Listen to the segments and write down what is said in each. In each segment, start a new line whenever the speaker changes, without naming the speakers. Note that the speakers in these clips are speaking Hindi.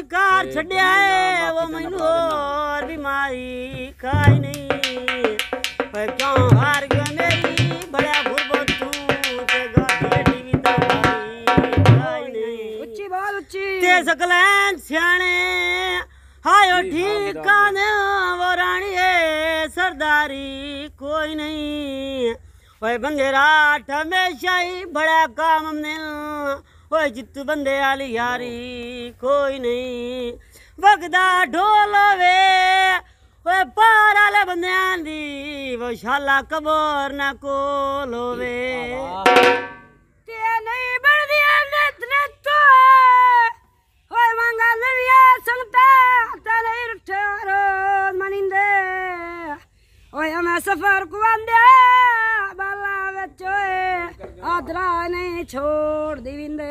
अधिकार छड़िया है वो मैनू और बीमारी काई नहीं पर क्यों हार गयो मेरी बड़ा गुरबत तू ते गाड़ी भी तो काई नहीं
उच्ची बोल उच्ची
ते सकलैन सियाणे हायो ठिकाने वो रानी है सरदारी कोई नहीं ओए बंगेराट हमेशा ही बड़ा काम हमने ओए जित बंदे आली यारी कोई नहीं वगदा ढोल वे ओए पार आले बंदे दी वो शाला कबर ना कोल होवे
ते नहीं बढ़ दिया नेत नेत ओए मांगा लविया संगता ता नहीं रुठरो मनिंदे ओए हमें सफर को आंदे बाला बच्चोए आदरा नहीं छोड़ दिविंदे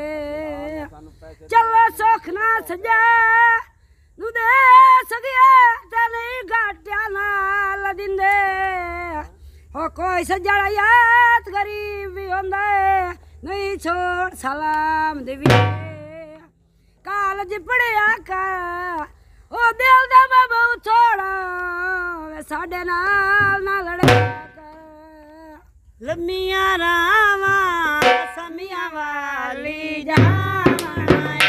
चलो सुख ना सजा नुदे सगिया तने घाटिया नाल दिंदे हो कोई सजड़ा याद गरीब भी होंदे नहीं छोड़ सलाम दिविंदे कालज पढ़िया का ओ दिल दा बाबू थोड़ा वे साडे नाल ना लड़े
लमिया रावा समिया वाली जहां